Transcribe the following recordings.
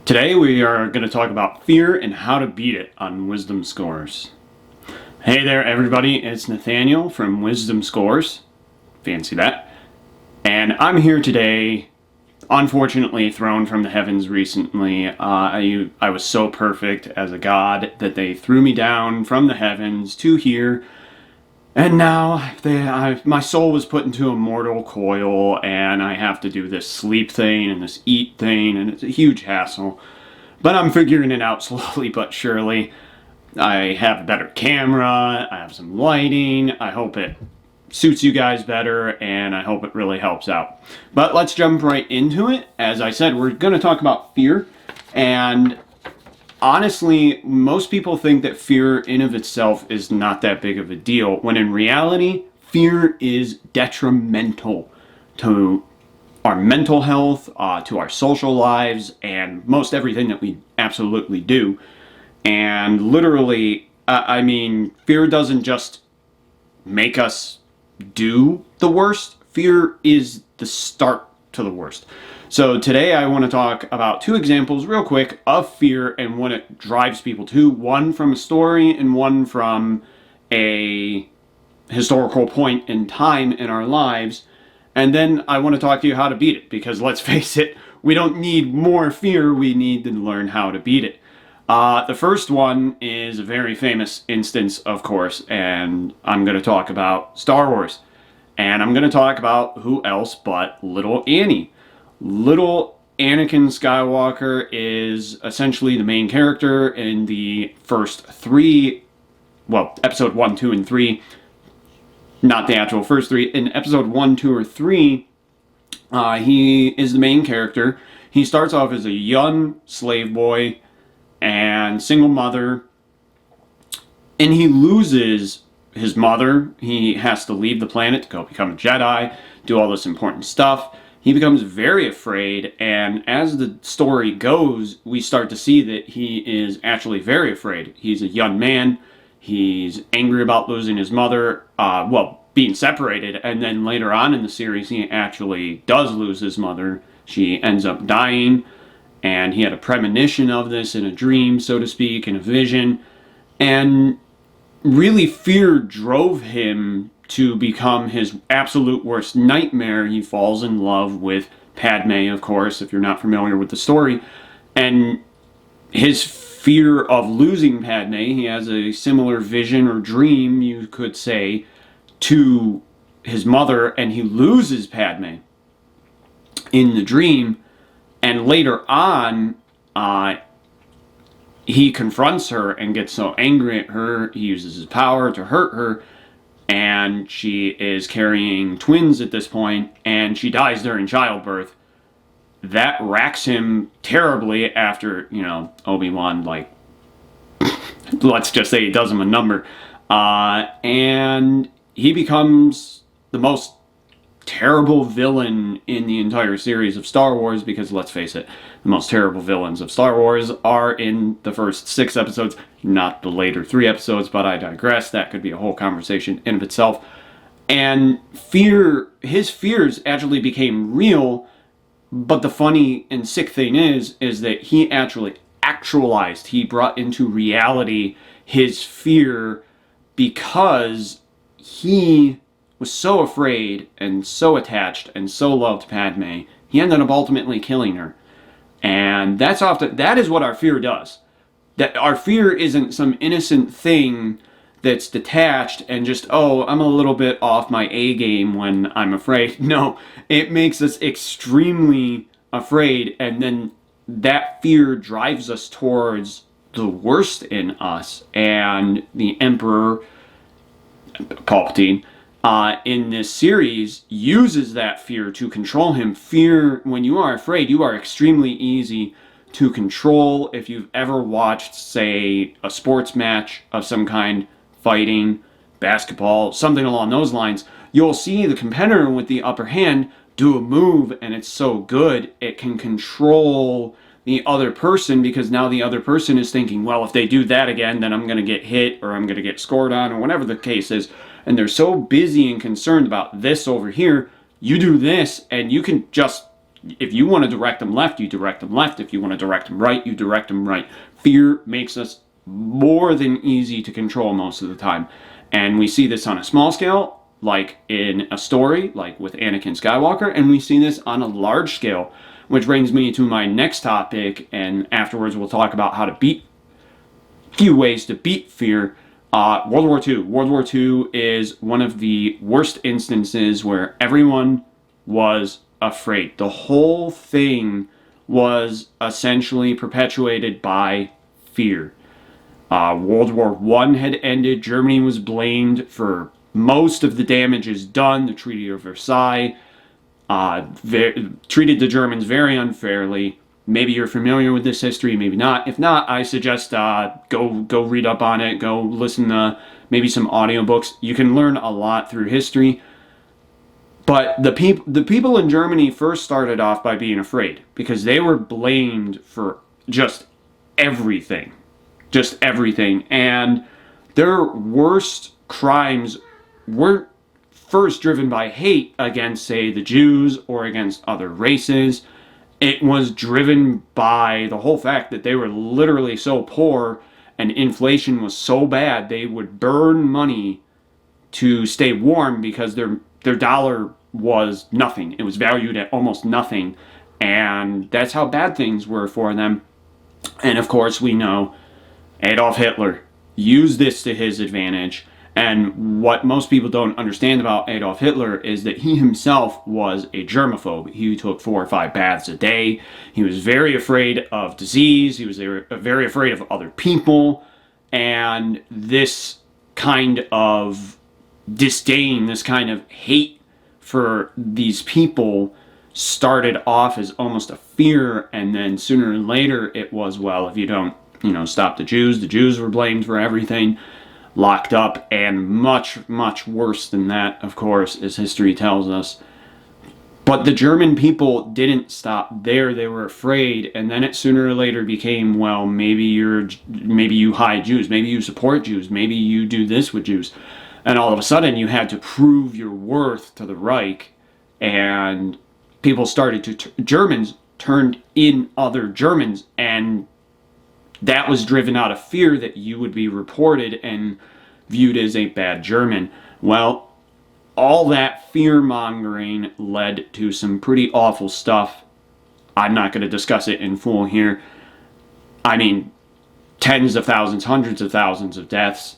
Today we are going to talk about fear and how to beat it on Wisdom Scores. Hey there everybody, it's Nathaniel from Wisdom Scores. Fancy that. And I'm here today, unfortunately thrown from the heavens recently. I was so perfect as a god that they threw me down from the heavens to here. And now my soul was put into a mortal coil, and I have to do this sleep thing and this eat thing, and it's a huge hassle. But I'm figuring it out slowly but surely. I have a better camera, I have some lighting, I hope it suits you guys better, and I hope it really helps out. But let's jump right into it. As I said, we're going to talk about fear, and honestly, most people think that fear in of itself is not that big of a deal, when in reality, fear is detrimental to our mental health, to our social lives, and most everything that we absolutely do. And literally, fear doesn't just make us do the worst. Fear is the start to the worst. So today I want to talk about two examples real quick of fear and what it drives people to. One from a story and one from a historical point in time in our lives. And then I want to talk to you how to beat it, because let's face it, we don't need more fear, we need to learn how to beat it. The first one is a very famous instance, of course, and I'm going to talk about Star Wars. And I'm going to talk about who else but little Annie. Little Anakin Skywalker is essentially the main character in the first three, episode 1, 2, and 3. Not the actual first three. In episode 1, 2, or 3, he is the main character. He starts off as a young slave boy and single mother, and he loses his mother. He has to leave the planet to go become a Jedi, do all this important stuff. He becomes very afraid, and as the story goes, we start to see that he is actually very afraid. He's a young man. He's angry about losing his mother, being separated, and then later on in the series, he actually does lose his mother. She ends up dying, and he had a premonition of this in a dream, so to speak, in a vision, and really fear drove him to become his absolute worst nightmare. He falls in love with Padme, of course, if you're not familiar with the story, and his fear of losing Padme, he has a similar vision or dream, you could say, to his mother, and he loses Padme in the dream, and later on, he confronts her and gets so angry at her, he uses his power to hurt her, and she is carrying twins at this point, and she dies during childbirth. That racks him terribly after, Obi-Wan, let's just say he does him a number. And he becomes the most terrible villain in the entire series of Star Wars, because let's face it, the most terrible villains of Star Wars are in the first 6 episodes, not the later 3 episodes, but I digress. That could be a whole conversation in of itself. And his fears actually became real, but the funny and sick thing is that he actualized, he brought into reality his fear, because he was so afraid and so attached and so loved Padme, he ended up ultimately killing her. And that is what our fear does. That our fear isn't some innocent thing that's detached and just, I'm a little bit off my A game when I'm afraid. No, it makes us extremely afraid, and then that fear drives us towards the worst in us. And the Emperor Palpatine in this series uses that fear to control him. Fear, when you are afraid, you are extremely easy to control. If you've ever watched, say, a sports match of some kind, fighting, basketball, something along those lines, you'll see the competitor with the upper hand do a move, and it's so good, it can control the other person, because now the other person is thinking, well, if they do that again, then I'm going to get hit, or I'm going to get scored on, or whatever the case is. And they're so busy and concerned about this over here, you do this, and you can just if you want to direct them left, you direct them left. If you want to direct them right, you direct them right. Fear makes us more than easy to control most of the time. And we see this on a small scale, like in a story, like with Anakin Skywalker, and we see this on a large scale, which brings me to my next topic, and afterwards we'll talk about how to few ways to beat fear. World War II. World War II is one of the worst instances where everyone was afraid. The whole thing was essentially perpetuated by fear. World War I had ended. Germany was blamed for most of the damages done. The Treaty of Versailles treated the Germans very unfairly. Maybe you're familiar with this history, maybe not. If not, I suggest go read up on it. Go listen to maybe some audiobooks. You can learn a lot through history. But the people in Germany first started off by being afraid because they were blamed for just everything. Just everything. And their worst crimes weren't first driven by hate against, say, the Jews or against other races. It was driven by the whole fact that they were literally so poor and inflation was so bad they would burn money to stay warm because their dollar was nothing. It was valued at almost nothing. And that's how bad things were for them. And of course we know Adolf Hitler used this to his advantage. And what most people don't understand about Adolf Hitler is that he himself was a germaphobe. He took 4 or 5 baths a day. He was very afraid of disease. He was very afraid of other people. And this kind of disdain, this kind of hate for these people started off as almost a fear. And then sooner or later it was, well, if you don't, stop the Jews were blamed for everything. Locked up, and much, much worse than that, of course, as history tells us. But the German people didn't stop there. They were afraid, and then it sooner or later became, well, maybe you hide Jews, maybe you support Jews, maybe you do this with Jews. And all of a sudden, you had to prove your worth to the Reich, and people started to, Germans turned in other Germans, and that was driven out of fear that you would be reported and viewed as a bad German. Well, all that fear-mongering led to some pretty awful stuff. I'm not going to discuss it in full here. I mean, tens of thousands, hundreds of thousands of deaths.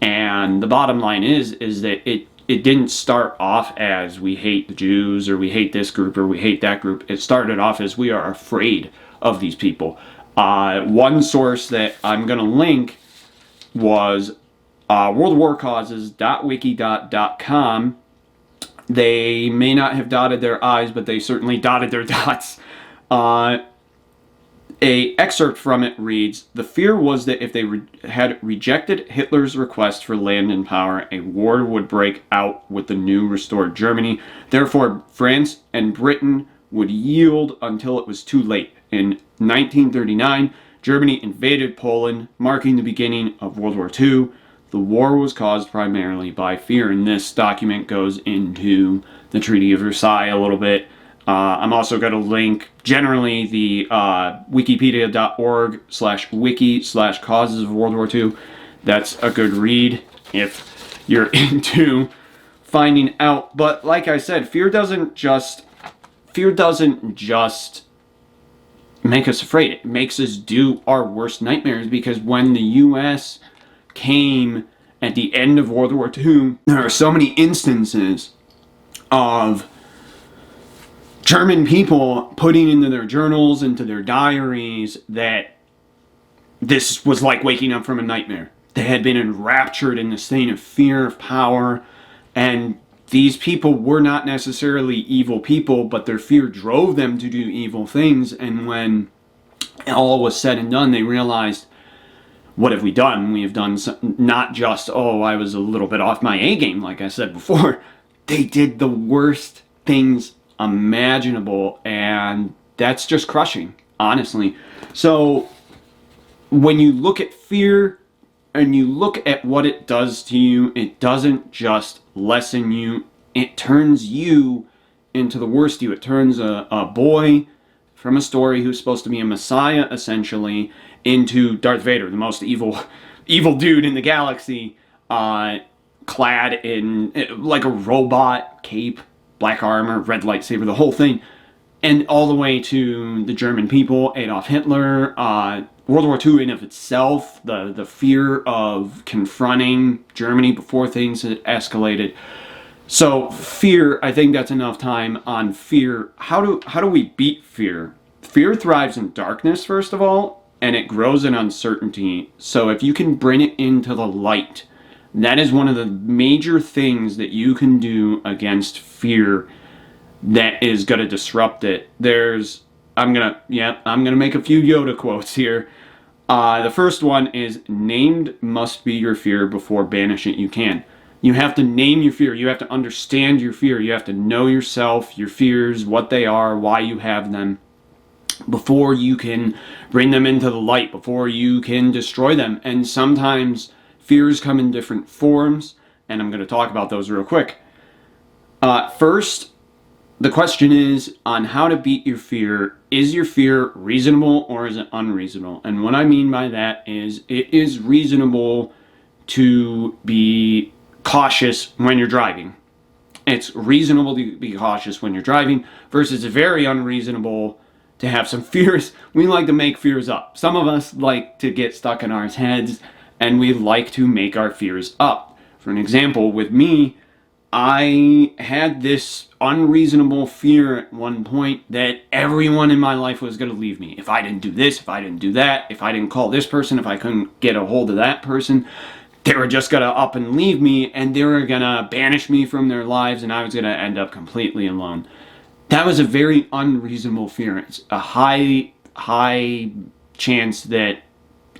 And the bottom line is that it didn't start off as we hate the Jews or we hate this group or we hate that group. It started off as we are afraid of these people. One source that I'm going to link was worldwarcauses.wiki.com. They may not have dotted their I's, but they certainly dotted their dots. A excerpt from it reads, "The fear was that if they had rejected Hitler's request for land and power, a war would break out with the new restored Germany. Therefore, France and Britain would yield until it was too late. In 1939, Germany invaded Poland, marking the beginning of World War II. The war was caused primarily by fear." And this document goes into the Treaty of Versailles a little bit. I'm also going to link generally the wikipedia.org/wiki/causes of World War II. That's a good read if you're into finding out. But like I said, fear doesn't just make us afraid. It makes us do our worst nightmares, because when the U.S. came at the end of World War II, there are so many instances of German people putting into their journals, into their diaries, that this was like waking up from a nightmare. They had been enraptured in the state of fear, of power, and these people were not necessarily evil people, but their fear drove them to do evil things. And when all was said and done, they realized, what have we done? We have done not just, I was a little bit off my A game, like I said before. They did the worst things imaginable, and that's just crushing, honestly. So when you look at fear and you look at what it does to you, it doesn't just lessen you, it turns you into the worst you. It turns a boy from a story who's supposed to be a messiah, essentially, into Darth Vader, the most evil dude in the galaxy, clad in like a robot cape, black armor, red lightsaber, the whole thing. And all the way to the German people, Adolf Hitler, World War II in of itself, the fear of confronting Germany before things had escalated. So fear, I think that's enough time on fear. How do we beat fear? Fear thrives in darkness, first of all, and it grows in uncertainty. So if you can bring it into the light, that is one of the major things that you can do against fear that is going to disrupt it. I'm going to make a few Yoda quotes here. The first one is, named must be your fear, before banish it you can. You have to name your fear. You have to understand your fear. You have to know yourself, your fears, what they are, why you have them, before you can bring them into the light, before you can destroy them. And sometimes fears come in different forms, and I'm going to talk about those real quick. First, the question is on how to beat your fear. Is your fear reasonable or is it unreasonable? And what I mean by that is it is reasonable to be cautious when you're driving. It's reasonable to be cautious when you're driving versus very unreasonable to have some fears. We like to make fears up. Some of us like to get stuck in our heads and we like to make our fears up. For an example, with me, I had this unreasonable fear at one point that everyone in my life was going to leave me. If I didn't do this, if I didn't do that, if I didn't call this person, if I couldn't get a hold of that person, they were just going to up and leave me, and they were going to banish me from their lives, and I was going to end up completely alone. That was a very unreasonable fear. It's a high chance that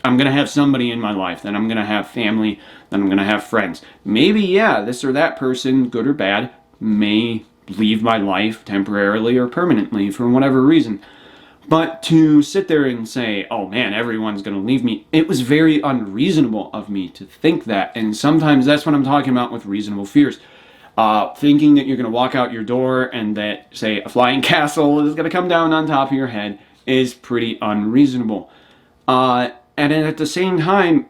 I'm going to have somebody in my life, that I'm going to have family, that I'm going to have friends. Maybe, yeah, this or that person, good or bad, may leave my life temporarily or permanently for whatever reason. But to sit there and say, oh man, everyone's going to leave me, it was very unreasonable of me to think that. And sometimes that's what I'm talking about with reasonable fears. Thinking that you're going to walk out your door and that, say, a flying castle is going to come down on top of your head is pretty unreasonable. And at the same time,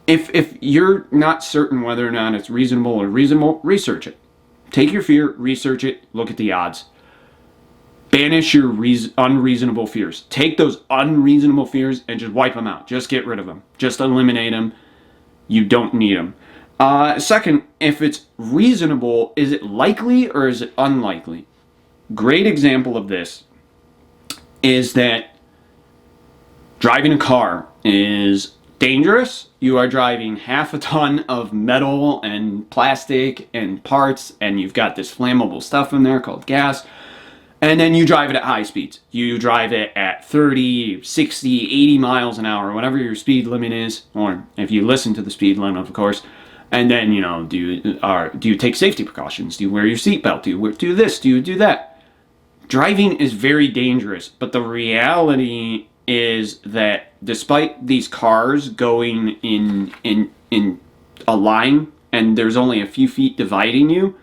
if you're not certain whether or not it's reasonable or reasonable, research it. Take your fear, research it, look at the odds. Banish your unreasonable fears. Take those unreasonable fears and just wipe them out. Just get rid of them. Just eliminate them. You don't need them. Second, if it's reasonable, is it likely or is it unlikely? Great example of this is that driving a car is dangerous. You are driving half a ton of metal and plastic and parts, and you've got this flammable stuff in there called gas. And then you drive it at high speeds. You drive it at 30, 60, 80 miles an hour, whatever your speed limit is, or if you listen to the speed limit, of course. And then, do you take safety precautions? Do you wear your seatbelt? Do you do this? Do you do that? Driving is very dangerous, but the reality is that despite these cars going in a line and there's only a few feet dividing you,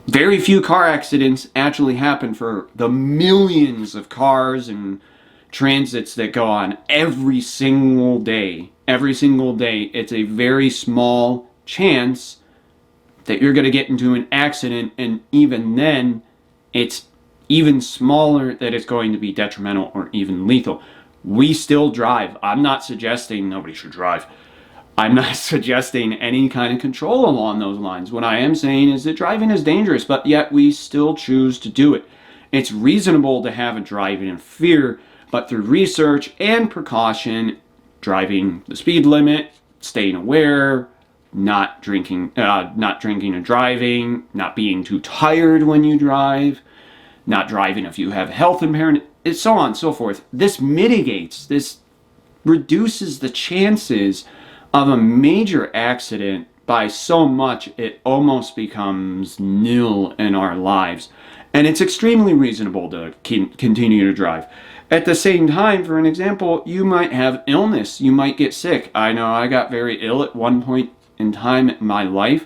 very few car accidents actually happen for the millions of cars and transits that go on every single day. Every single day, it's a very small chance that you're going to get into an accident, and even then, it's even smaller that it's going to be detrimental or even lethal. We still drive. I'm not suggesting nobody should drive. I'm not suggesting any kind of control along those lines. What I am saying is that driving is dangerous, but yet we still choose to do it. It's reasonable to have a driving fear, but through research and precaution, driving the speed limit, staying aware, not drinking and driving, not being too tired when you drive, not driving if you have health impairment, and so on and so forth. This reduces the chances of a major accident by so much it almost becomes nil in our lives. And it's extremely reasonable to continue to drive. At the same time, for an example, you might have illness. You might get sick. I know I got very ill at one point in time in my life.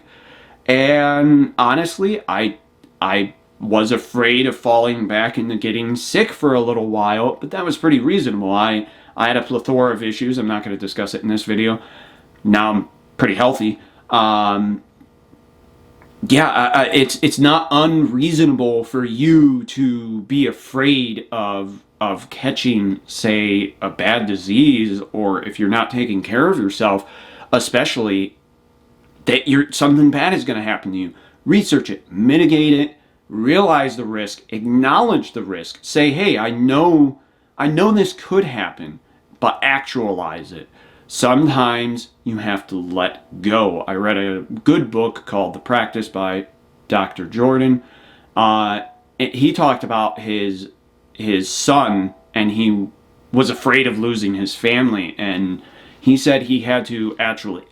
And honestly, I I was afraid of falling back into getting sick for a little while, but that was pretty reasonable. I had a plethora of issues. I'm not going to discuss it in this video. Now I'm pretty healthy. It's not unreasonable for you to be afraid of catching, say, a bad disease, or if you're not taking care of yourself, especially that something bad is going to happen to you. Research it, mitigate it, realize the risk, acknowledge the risk. Say, hey, I know this could happen, but actualize it. Sometimes you have to let go. I read a good book called The Practice by Dr. Jordan. He talked about his son, and he was afraid of losing his family, and he said he had to actually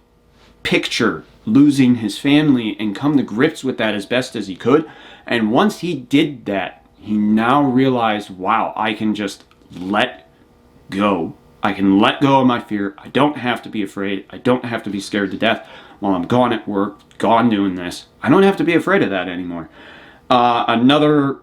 picture losing his family and come to grips with that as best as he could. And once he did that, he now realized, wow, I can just let go. I can let go of my fear. I don't have to be afraid. I don't have to be scared to death while I'm gone at work, gone doing this. I don't have to be afraid of that anymore. Another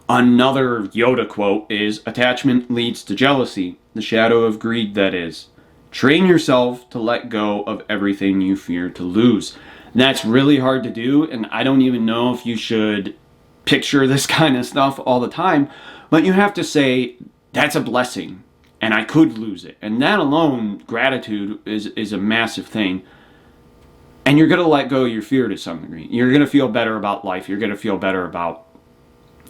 Yoda quote is, attachment leads to jealousy, the shadow of greed that is. Train yourself to let go of everything you fear to lose. And that's really hard to do, and I don't even know if you should picture this kind of stuff all the time, but you have to say, that's a blessing, and I could lose it. And that alone, gratitude, is a massive thing. And you're going to let go of your fear to some degree. You're going to feel better about life. You're going to feel better about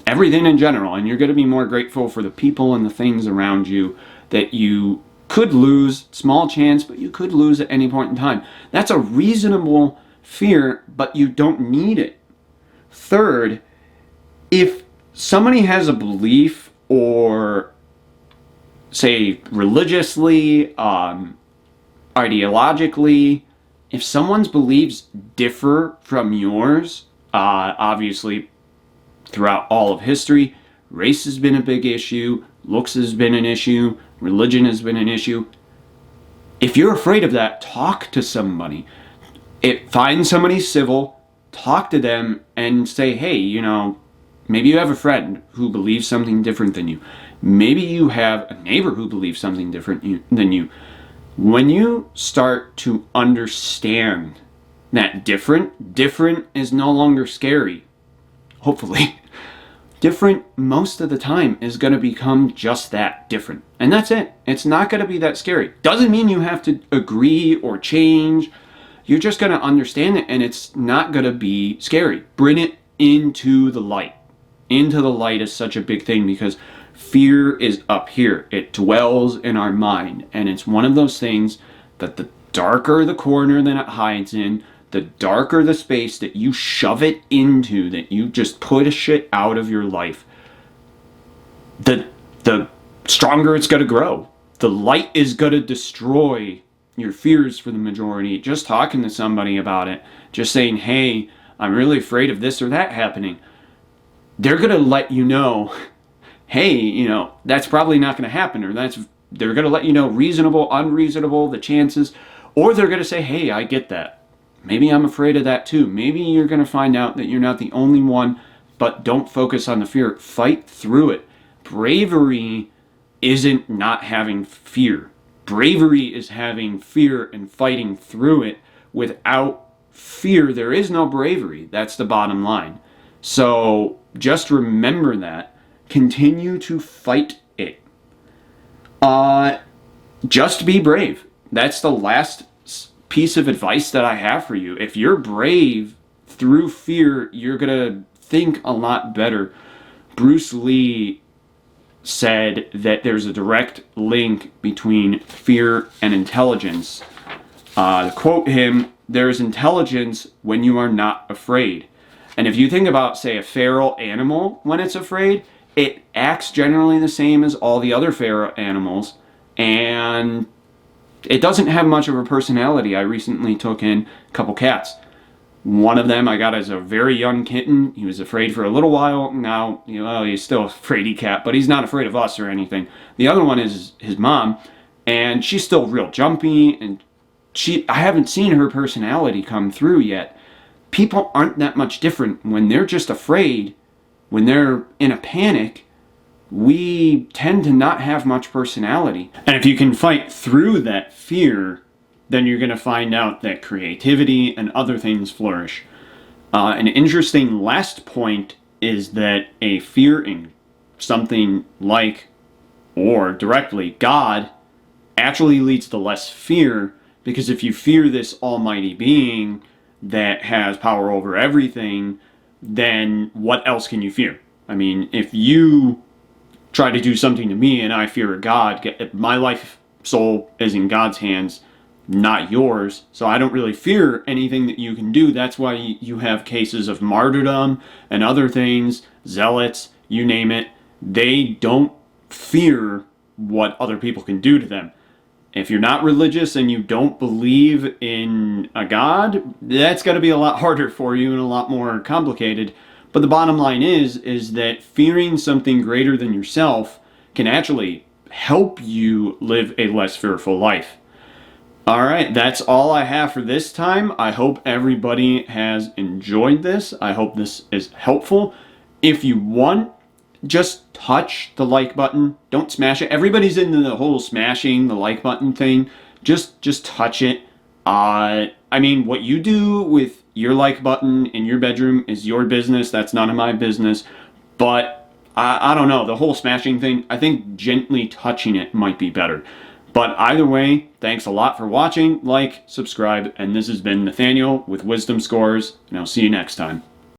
everything in general. And you're going to be more grateful for the people and the things around you that you could lose. Small chance, but you could lose at any point in time. That's a reasonable fear, but you don't need it. Third, if somebody has a belief, or say religiously, ideologically, if someone's beliefs differ from yours, obviously throughout all of history, race has been a big issue, looks has been an issue, religion has been an issue. If you're afraid of that, talk to somebody. Find somebody civil, talk to them, and say, hey, maybe you have a friend who believes something different than you. Maybe you have a neighbor who believes something different than you. When you start to understand that different is no longer scary, hopefully. Different most of the time is going to become just that, different. And that's it. It's not going to be that scary. Doesn't mean you have to agree or change. You're just going to understand it, and it's not going to be scary. Bring it into the light. Into the light is such a big thing, because fear is up here. It dwells in our mind, and it's one of those things that the darker the corner that it hides in, the darker the space that you shove it into, that you just push it out of your life, the stronger it's going to grow. The light is going to destroy your fears for the majority. Just talking to somebody about it, just saying, hey, I'm really afraid of this or that happening, they're going to let you know, hey, that's probably not going to happen, or they're going to let you know reasonable, unreasonable, the chances, or they're going to say, hey, I get that. Maybe I'm afraid of that too. Maybe you're going to find out that you're not the only one, but don't focus on the fear. Fight through it. Bravery isn't not having fear. Bravery is having fear and fighting through it. Without fear, there is no bravery. That's the bottom line. So just remember that. Continue to fight it. Just be brave. That's the last piece of advice that I have for you. If you're brave through fear, you're going to think a lot better. Bruce Lee said that there's a direct link between fear and intelligence. To quote him, there's intelligence when you are not afraid. And if you think about, say, a feral animal when it's afraid, it acts generally the same as all the other feral animals, and it doesn't have much of a personality. I recently took in a couple cats. One of them I got as a very young kitten. He was afraid for a little while. Now, he's still a fraidy cat, but he's not afraid of us or anything. The other one is his mom, and she's still real jumpy, and I haven't seen her personality come through yet. people aren't that much different. When they're just afraid, when they're in a panic, we tend to not have much personality. And if you can fight through that fear, then you're going to find out that creativity and other things flourish. An interesting last point is that a fear in something like, or directly, God actually leads to less fear, because if you fear this almighty being that has power over everything, then what else can you fear? I mean, if you try to do something to me and I fear a God, my life, soul is in God's hands, not yours. So I don't really fear anything that you can do. That's why you have cases of martyrdom and other things, zealots, you name it. They don't fear what other people can do to them. If you're not religious and you don't believe in a God, that's got to be a lot harder for you and a lot more complicated. But the bottom line is that fearing something greater than yourself can actually help you live a less fearful life. All right, that's all I have for this time. I hope everybody has enjoyed this. I hope this is helpful. If you want, just touch the like button. Don't smash it. Everybody's into the whole smashing the like button thing. Just touch it. I mean, what you do with your like button in your bedroom is your business. That's none of my business. But I don't know. The whole smashing thing, I think gently touching it might be better. But either way, thanks a lot for watching. Like, subscribe, and this has been Nathaniel with Wisdom Scores, and I'll see you next time.